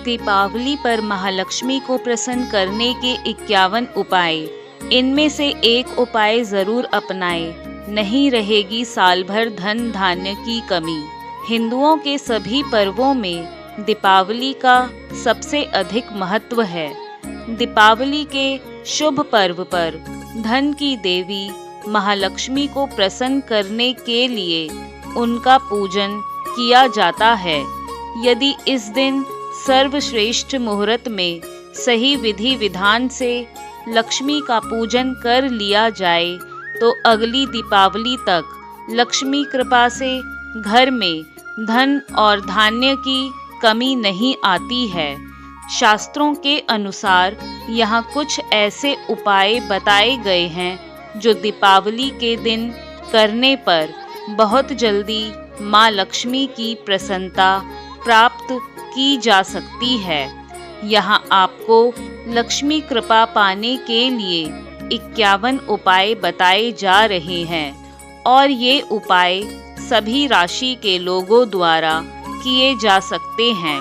दीपावली पर महालक्ष्मी को प्रसन्न करने के 51 उपाय। इनमें से एक उपाय जरूर अपनाएं, नहीं रहेगी साल भर धन धान्य की कमी। हिंदुओं के सभी पर्वों में दीपावली का सबसे अधिक महत्व है। दीपावली के शुभ पर्व पर धन की देवी महालक्ष्मी को प्रसन्न करने के लिए उनका पूजन किया जाता है। यदि इस दिन सर्वश्रेष्ठ मुहूर्त में सही विधि विधान से लक्ष्मी का पूजन कर लिया जाए तो अगली दीपावली तक लक्ष्मी कृपा से घर में धन और धान्य की कमी नहीं आती है। शास्त्रों के अनुसार यहाँ कुछ ऐसे उपाय बताए गए हैं जो दीपावली के दिन करने पर बहुत जल्दी माँ लक्ष्मी की प्रसन्नता प्राप्त की जा सकती है। यहाँ आपको लक्ष्मी कृपा पाने के लिए 51 उपाय बताए जा रहे हैं और ये उपाय सभी राशि के लोगों द्वारा किए जा सकते हैं।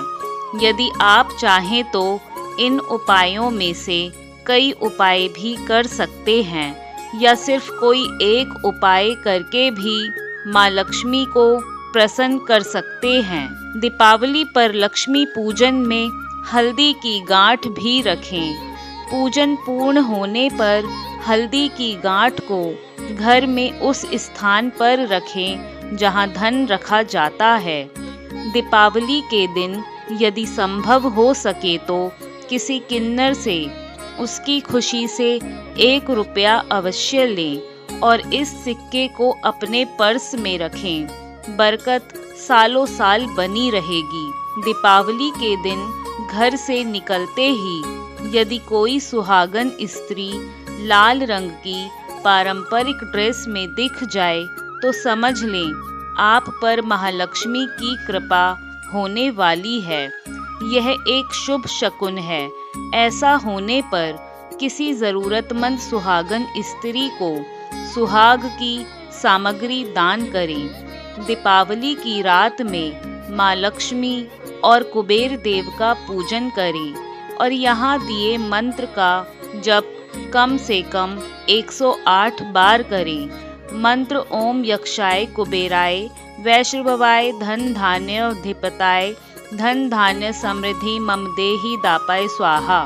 यदि आप चाहें तो इन उपायों में से कई उपाय भी कर सकते हैं या सिर्फ कोई एक उपाय करके भी माँ लक्ष्मी को प्रसन्न कर सकते हैं। दीपावली पर लक्ष्मी पूजन में हल्दी की गांठ भी रखें। पूजन पूर्ण होने पर हल्दी की गांठ को घर में उस स्थान पर रखें जहां धन रखा जाता है। दीपावली के दिन यदि संभव हो सके तो किसी किन्नर से उसकी खुशी से 1 रुपया अवश्य लें और इस सिक्के को अपने पर्स में रखें। बरकत सालों साल बनी रहेगी। दीपावली के दिन घर से निकलते ही यदि कोई सुहागन स्त्री लाल रंग की पारंपरिक ड्रेस में दिख जाए तो समझ लें आप पर महालक्ष्मी की कृपा होने वाली है। यह एक शुभ शकुन है। ऐसा होने पर किसी ज़रूरतमंद सुहागन स्त्री को सुहाग की सामग्री दान करें। दीपावली की रात में माँ लक्ष्मी और कुबेर देव का पूजन करें और यहाँ दिए मंत्र का जप कम से कम 108 बार करें। मंत्र ओम यक्षाय कुबेराय वैश्रवाय धन धान्य धिपताय धन धान्य समृद्धि मम देहि दापाय स्वाहा।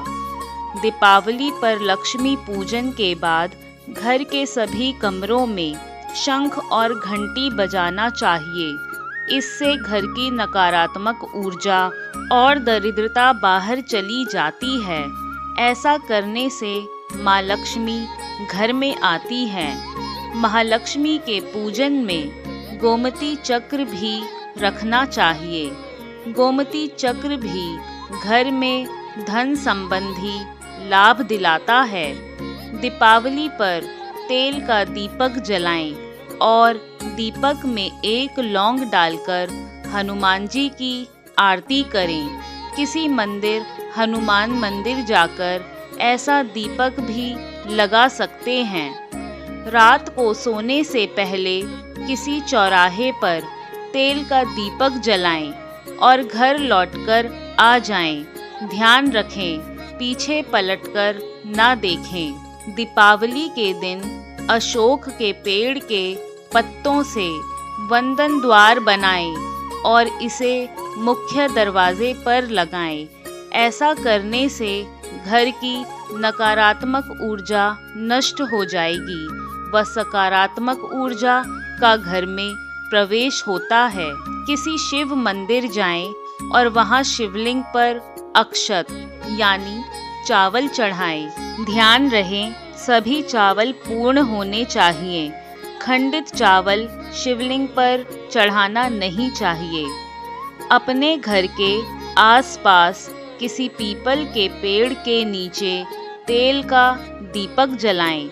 दीपावली पर लक्ष्मी पूजन के बाद घर के सभी कमरों में शंख और घंटी बजाना चाहिए। इससे घर की नकारात्मक ऊर्जा और दरिद्रता बाहर चली जाती है। ऐसा करने से माँ लक्ष्मी घर में आती है। महालक्ष्मी के पूजन में गोमती चक्र भी रखना चाहिए। गोमती चक्र भी घर में धन संबंधी लाभ दिलाता है। दीपावली पर तेल का दीपक जलाएं और दीपक में 1 लौंग डालकर हनुमान जी की आरती करें। किसी मंदिर हनुमान मंदिर जाकर ऐसा दीपक भी लगा सकते हैं। रात को सोने से पहले किसी चौराहे पर तेल का दीपक जलाएं और घर लौटकर आ जाएं। ध्यान रखें, पीछे पलटकर ना देखें। दीपावली के दिन अशोक के पेड़ के पत्तों से वंदन द्वार बनाएं और इसे मुख्य दरवाजे पर लगाएं। ऐसा करने से घर की नकारात्मक ऊर्जा नष्ट हो जाएगी व सकारात्मक ऊर्जा का घर में प्रवेश होता है। किसी शिव मंदिर जाएं और वहां शिवलिंग पर अक्षत यानी चावल चढ़ाएं। ध्यान रहे सभी चावल पूर्ण होने चाहिए। खंडित चावल शिवलिंग पर चढ़ाना नहीं चाहिए। अपने घर के आसपास किसी पीपल के पेड़ के नीचे तेल का दीपक जलाएं।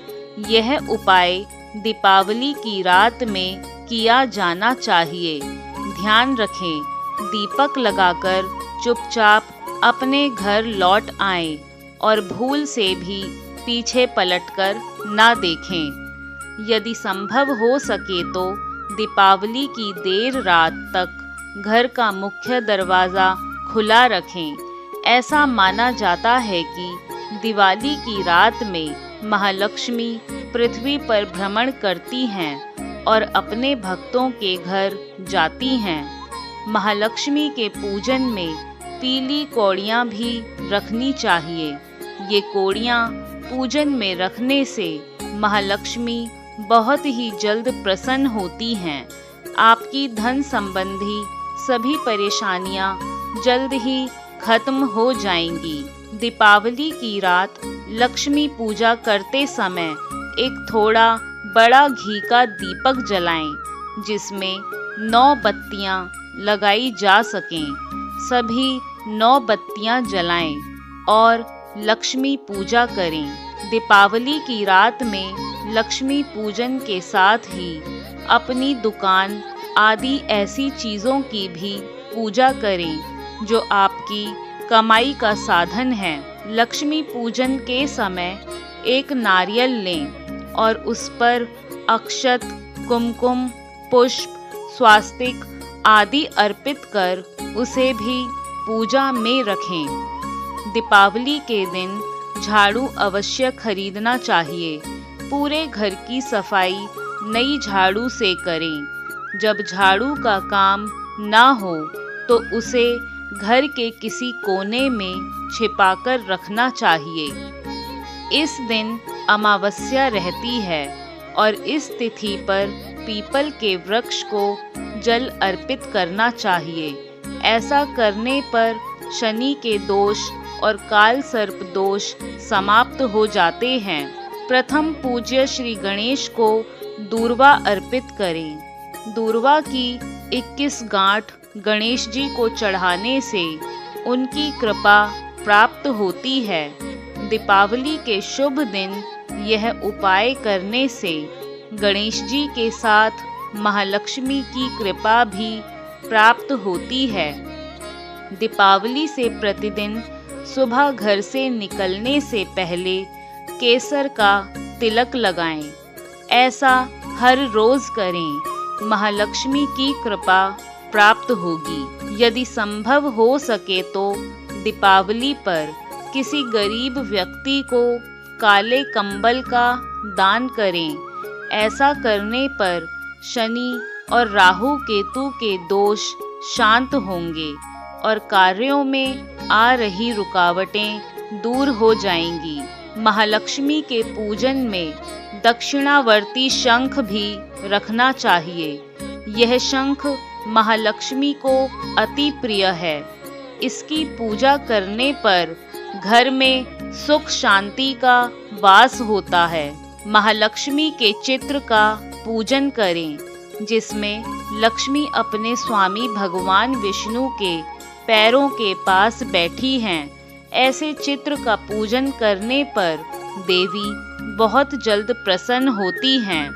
यह उपाय दीपावली की रात में किया जाना चाहिए। ध्यान रखें, दीपक लगाकर चुपचाप अपने घर लौट आएं और भूल से भी पीछे पलटकर ना देखें। यदि संभव हो सके तो दीपावली की देर रात तक घर का मुख्य दरवाज़ा खुला रखें। ऐसा माना जाता है कि दिवाली की रात में महालक्ष्मी पृथ्वी पर भ्रमण करती हैं और अपने भक्तों के घर जाती हैं। महालक्ष्मी के पूजन में पीली कौड़ियाँ भी रखनी चाहिए। ये कौड़ियाँ पूजन में रखने से महालक्ष्मी बहुत ही जल्द प्रसन्न होती हैं। आपकी धन संबंधी सभी परेशानियां जल्द ही खत्म हो जाएंगी। दीपावली की रात लक्ष्मी पूजा करते समय एक थोड़ा बड़ा घी का दीपक जलाएं, जिसमें 9 बत्तियां लगाई जा सकें। सभी 9 बत्तियां जलाएं और लक्ष्मी पूजा करें। दीपावली की रात में लक्ष्मी पूजन के साथ ही अपनी दुकान आदि ऐसी चीज़ों की भी पूजा करें जो आपकी कमाई का साधन है। लक्ष्मी पूजन के समय एक नारियल लें और उस पर अक्षत, कुमकुम, पुष्प, स्वास्तिक आदि अर्पित कर उसे भी पूजा में रखें। दीपावली के दिन झाड़ू अवश्य खरीदना चाहिए। पूरे घर की सफाई नई झाड़ू से करें। जब झाड़ू का काम ना हो तो उसे घर के किसी कोने में छिपाकर रखना चाहिए। इस दिन अमावस्या रहती है और इस तिथि पर पीपल के वृक्ष को जल अर्पित करना चाहिए। ऐसा करने पर शनि के दोष और काल सर्प दोष समाप्त हो जाते हैं। प्रथम पूज्य श्री गणेश को दूर्वा अर्पित करें। दूर्वा की 21 गांठ गणेश जी को चढ़ाने से उनकी कृपा प्राप्त होती है। दीपावली के शुभ दिन यह उपाय करने से गणेश जी के साथ महालक्ष्मी की कृपा भी प्राप्त होती है। दीपावली से प्रतिदिन सुबह घर से निकलने से पहले केसर का तिलक लगाएं। ऐसा हर रोज करें। महालक्ष्मी की कृपा प्राप्त होगी। यदि संभव हो सके तो दीपावली पर किसी गरीब व्यक्ति को काले कंबल का दान करें। ऐसा करने पर शनि और राहु केतु के दोष शांत होंगे और कार्यों में आ रही रुकावटें दूर हो जाएंगी। महालक्ष्मी के पूजन में दक्षिणावर्ती शंख भी रखना चाहिए। यह शंख महालक्ष्मी को अति प्रिय है। इसकी पूजा करने पर घर में सुख शांति का वास होता है। महालक्ष्मी के चित्र का पूजन करें, जिसमें लक्ष्मी अपने स्वामी भगवान विष्णु के पैरों के पास बैठी हैं। ऐसे चित्र का पूजन करने पर देवी बहुत जल्द प्रसन्न होती हैं।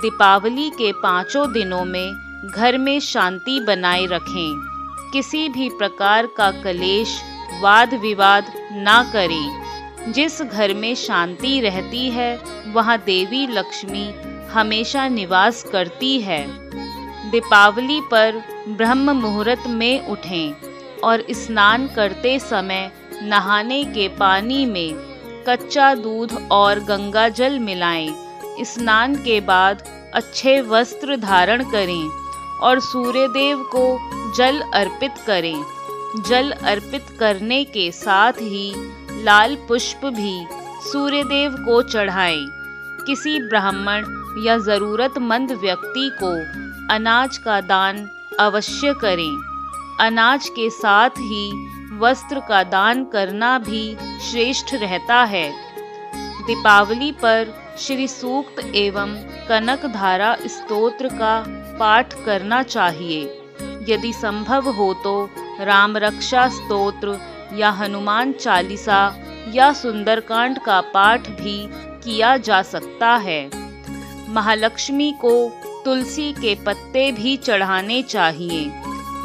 दीपावली के 5 दिनों में घर में शांति बनाए रखें। किसी भी प्रकार का कलेश, वाद विवाद ना करें। जिस घर में शांति रहती है वहाँ देवी लक्ष्मी हमेशा निवास करती है। दीपावली पर ब्रह्म मुहूर्त में उठें और स्नान करते समय नहाने के पानी में कच्चा दूध और गंगा जल मिलाएं। स्नान के बाद अच्छे वस्त्र धारण करें और सूर्यदेव को जल अर्पित करें। जल अर्पित करने के साथ ही लाल पुष्प भी सूर्यदेव को चढ़ाएं। किसी ब्राह्मण या ज़रूरतमंद व्यक्ति को अनाज का दान अवश्य करें। अनाज के साथ ही वस्त्र का दान करना भी श्रेष्ठ रहता है। दीपावली पर श्री सूक्त एवं कनक धारा स्तोत्र का पाठ करना चाहिए। यदि संभव हो तो राम रक्षा स्तोत्र या हनुमान चालीसा या सुंदरकांड का पाठ भी किया जा सकता है। महालक्ष्मी को तुलसी के पत्ते भी चढ़ाने चाहिए।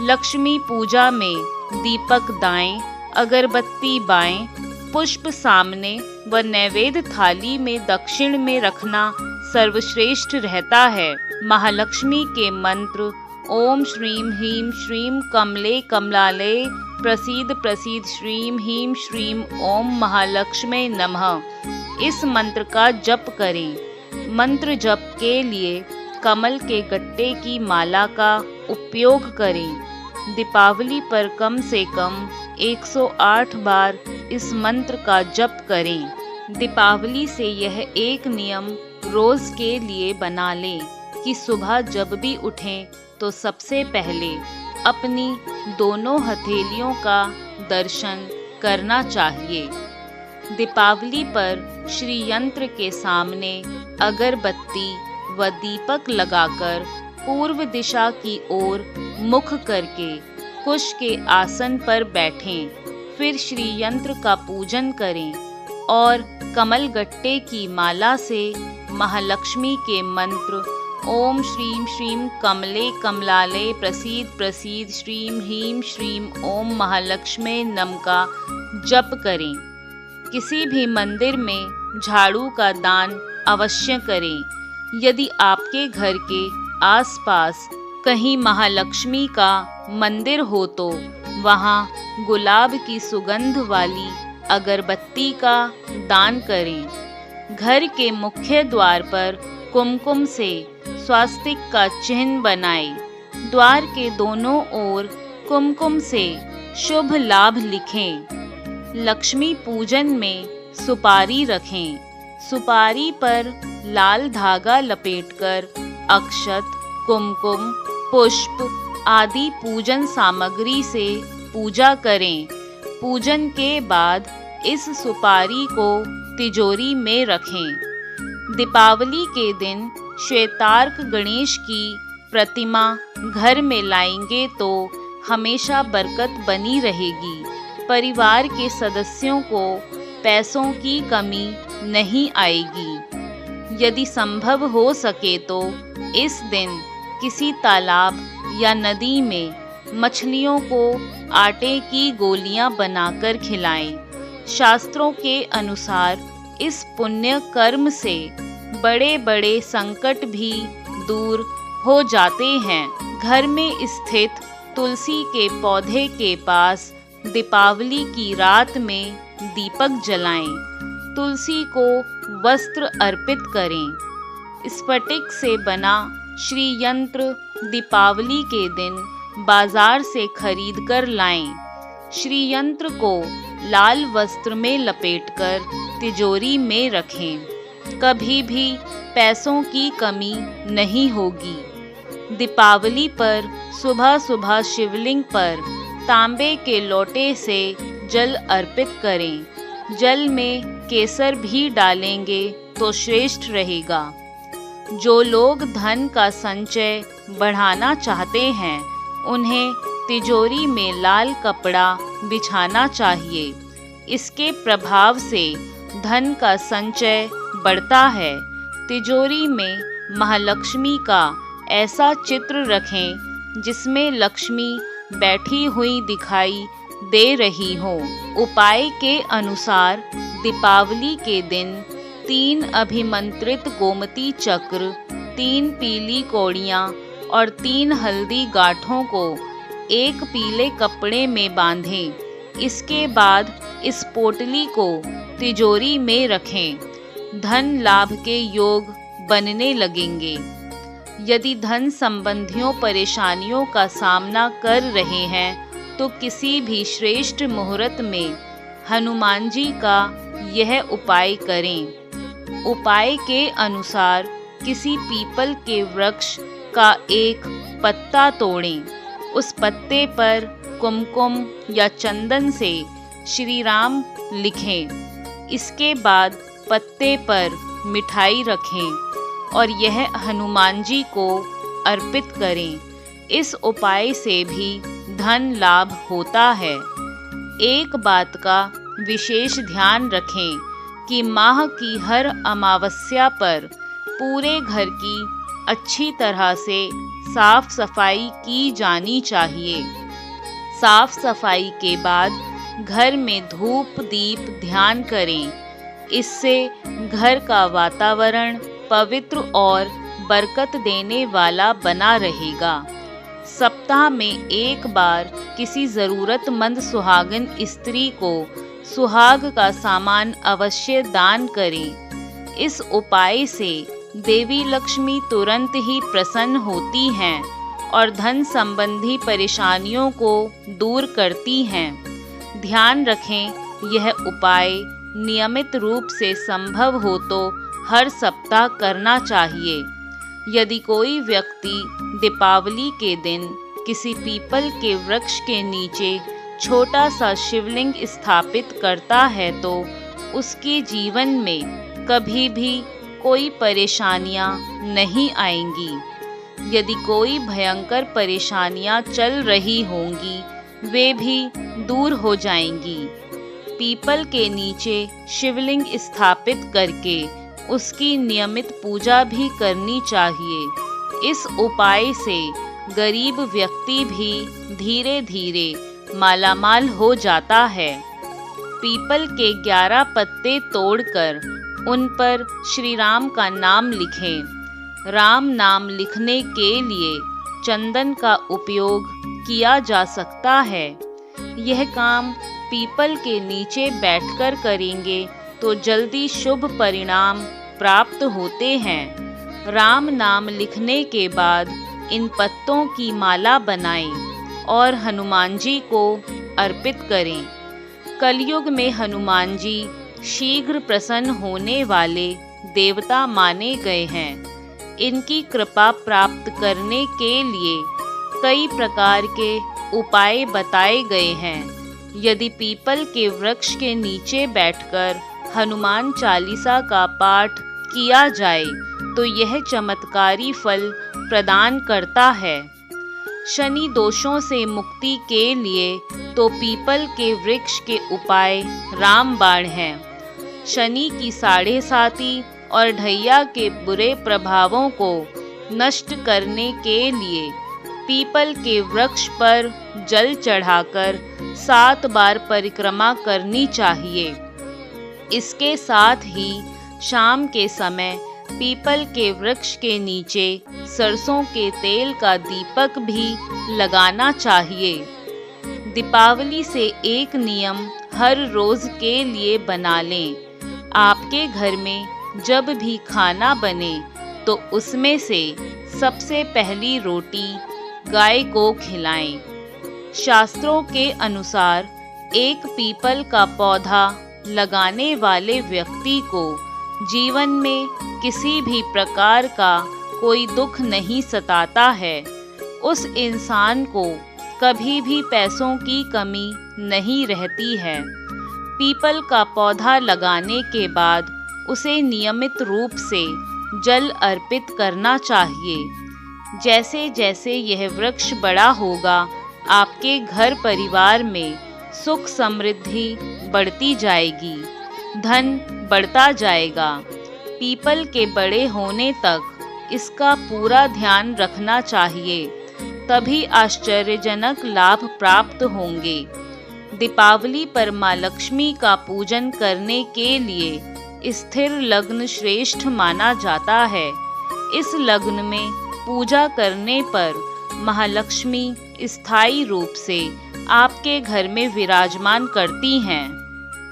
लक्ष्मी पूजा में दीपक दाएं, अगरबत्ती बाएं, पुष्प सामने व नैवेद्य थाली में दक्षिण में रखना सर्वश्रेष्ठ रहता है। महालक्ष्मी के मंत्र ओम श्रीम ह्रीम श्रीम कमले कमलालये प्रसीद प्रसीद श्रीम ह्रीं श्रीम ओम महालक्ष्मी नमः। इस मंत्र का जप करें। मंत्र जप के लिए कमल के गट्टे की माला का उपयोग करें। दीपावली पर कम से कम 108 बार इस मंत्र का जप करें। दीपावली से यह एक नियम रोज के लिए बना लें कि सुबह जब भी उठें तो सबसे पहले अपनी दोनों हथेलियों का दर्शन करना चाहिए। दीपावली पर श्री यंत्र के सामने अगरबत्ती व दीपक लगाकर पूर्व दिशा की ओर मुख करके कुश के आसन पर बैठें। फिर श्री यंत्र का पूजन करें और कमल गट्टे की माला से महालक्ष्मी के मंत्र ओम श्रीं श्रीं कमले कमलाले प्रसीद प्रसीद श्रीं ह्रीं श्रीं ओम महालक्ष्मी नमः का जप करें। किसी भी मंदिर में झाड़ू का दान अवश्य करें। यदि आपके घर के आसपास कहीं महालक्ष्मी का मंदिर हो तो वहाँ गुलाब की सुगंध वाली अगरबत्ती का दान करें। घर के मुख्य द्वार पर कुमकुम से स्वास्तिक का चिन्ह बनाएं। द्वार के दोनों ओर कुमकुम से शुभ लाभ लिखें। लक्ष्मी पूजन में सुपारी रखें। सुपारी पर लाल धागा लपेटकर अक्षत, कुमकुम, पुष्प आदि पूजन सामग्री से पूजा करें। पूजन के बाद इस सुपारी को तिजोरी में रखें। दीपावली के दिन श्वेतार्क गणेश की प्रतिमा घर में लाएंगे तो हमेशा बरकत बनी रहेगी। परिवार के सदस्यों को पैसों की कमी नहीं आएगी। यदि संभव हो सके तो इस दिन किसी तालाब या नदी में मछलियों को आटे की गोलियां बनाकर खिलाएं। शास्त्रों के अनुसार इस पुण्य कर्म से बड़े बड़े संकट भी दूर हो जाते हैं। घर में स्थित तुलसी के पौधे के पास दीपावली की रात में दीपक जलाएं। तुलसी को वस्त्र अर्पित करें। स्फटिक से बना श्री यंत्र दीपावली के दिन बाजार से खरीद कर लाएं। श्री यंत्र को लाल वस्त्र में लपेटकर तिजोरी में रखें। कभी भी पैसों की कमी नहीं होगी। दीपावली पर सुबह सुबह शिवलिंग पर तांबे के लोटे से जल अर्पित करें। जल में केसर भी डालेंगे तो श्रेष्ठ रहेगा। जो लोग धन का संचय बढ़ाना चाहते हैं उन्हें तिजोरी में लाल कपड़ा बिछाना चाहिए। इसके प्रभाव से धन का संचय बढ़ता है। तिजोरी में महालक्ष्मी का ऐसा चित्र रखें जिसमें लक्ष्मी बैठी हुई दिखाई दे रही हो। उपाय के अनुसार दीपावली के दिन 3 अभिमंत्रित गोमती चक्र, 3 पीली कौड़ियाँ और 3 हल्दी गांठों को एक पीले कपड़े में बांधें। इसके बाद इस पोटली को तिजोरी में रखें। धन लाभ के योग बनने लगेंगे। यदि धन संबंधियों परेशानियों का सामना कर रहे हैं तो किसी भी श्रेष्ठ मुहूर्त में हनुमान जी का यह उपाय करें। उपाय के अनुसार किसी पीपल के वृक्ष का एक पत्ता तोड़ें। उस पत्ते पर कुमकुम या चंदन से श्री राम लिखें। इसके बाद पत्ते पर मिठाई रखें और यह हनुमान जी को अर्पित करें। इस उपाय से भी धन लाभ होता है। एक बात का विशेष ध्यान रखें कि माह की हर अमावस्या पर पूरे घर की अच्छी तरह से साफ सफाई की जानी चाहिए। साफ सफाई के बाद घर में धूप दीप ध्यान करें। इससे घर का वातावरण पवित्र और बरकत देने वाला बना रहेगा। सप्ताह में एक बार किसी ज़रूरतमंद सुहागन स्त्री को सुहाग का सामान अवश्य दान करें। इस उपाय से देवी लक्ष्मी तुरंत ही प्रसन्न होती हैं और धन संबंधी परेशानियों को दूर करती हैं। ध्यान रखें, यह उपाय नियमित रूप से संभव हो तो हर सप्ताह करना चाहिए। यदि कोई व्यक्ति दीपावली के दिन किसी पीपल के वृक्ष के नीचे छोटा सा शिवलिंग स्थापित करता है तो उसके जीवन में कभी भी कोई परेशानियां नहीं आएंगी। यदि कोई भयंकर परेशानियां चल रही होंगी वे भी दूर हो जाएंगी। पीपल के नीचे शिवलिंग स्थापित करके उसकी नियमित पूजा भी करनी चाहिए। इस उपाय से गरीब व्यक्ति भी धीरे धीरे मालामाल हो जाता है। पीपल के 11 पत्ते तोड़कर उन पर श्री राम का नाम लिखें। राम नाम लिखने के लिए चंदन का उपयोग किया जा सकता है। यह काम पीपल के नीचे बैठकर करेंगे तो जल्दी शुभ परिणाम प्राप्त होते हैं। राम नाम लिखने के बाद इन पत्तों की माला बनाएं और हनुमान जी को अर्पित करें। कलयुग में हनुमान जी शीघ्र प्रसन्न होने वाले देवता माने गए हैं। इनकी कृपा प्राप्त करने के लिए कई प्रकार के उपाय बताए गए हैं। यदि पीपल के वृक्ष के नीचे बैठकर हनुमान चालीसा का पाठ किया जाए तो यह चमत्कारी फल प्रदान करता है। शनि दोषों से मुक्ति के लिए तो पीपल के वृक्ष के उपाय रामबाण हैं। शनि की 7.5 और ढैया के बुरे प्रभावों को नष्ट करने के लिए पीपल के वृक्ष पर जल चढ़ाकर 7 बार परिक्रमा करनी चाहिए। इसके साथ ही शाम के समय पीपल के वृक्ष के नीचे सरसों के तेल का दीपक भी लगाना चाहिए। दीपावली से एक नियम हर रोज के लिए बना लें। आपके घर में जब भी खाना बने तो उसमें से सबसे पहली रोटी गाय को खिलाएं। शास्त्रों के अनुसार एक पीपल का पौधा लगाने वाले व्यक्ति को जीवन में किसी भी प्रकार का कोई दुख नहीं सताता है। उस इंसान को कभी भी पैसों की कमी नहीं रहती है। पीपल का पौधा लगाने के बाद उसे नियमित रूप से जल अर्पित करना चाहिए। जैसे जैसे यह वृक्ष बड़ा होगा आपके घर परिवार में सुख समृद्धि बढ़ती जाएगी, धन बढ़ता जाएगा। पीपल के बड़े होने तक इसका पूरा ध्यान रखना चाहिए, तभी आश्चर्यजनक लाभ प्राप्त होंगे। दीपावली पर माँ लक्ष्मी का पूजन करने के लिए स्थिर लग्न श्रेष्ठ माना जाता है। इस लग्न में पूजा करने पर महालक्ष्मी स्थायी रूप से आपके घर में विराजमान करती हैं।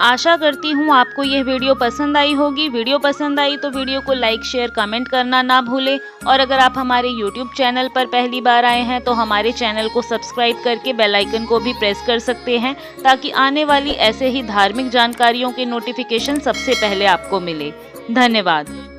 आशा करती हूँ आपको यह वीडियो पसंद आई होगी। वीडियो पसंद आई तो वीडियो को लाइक शेयर कमेंट करना ना भूलें और अगर आप हमारे YouTube चैनल पर पहली बार आए हैं तो हमारे चैनल को सब्सक्राइब करके बेल आइकन को भी प्रेस कर सकते हैं ताकि आने वाली ऐसे ही धार्मिक जानकारियों के नोटिफिकेशन सबसे पहले आपको मिले। धन्यवाद।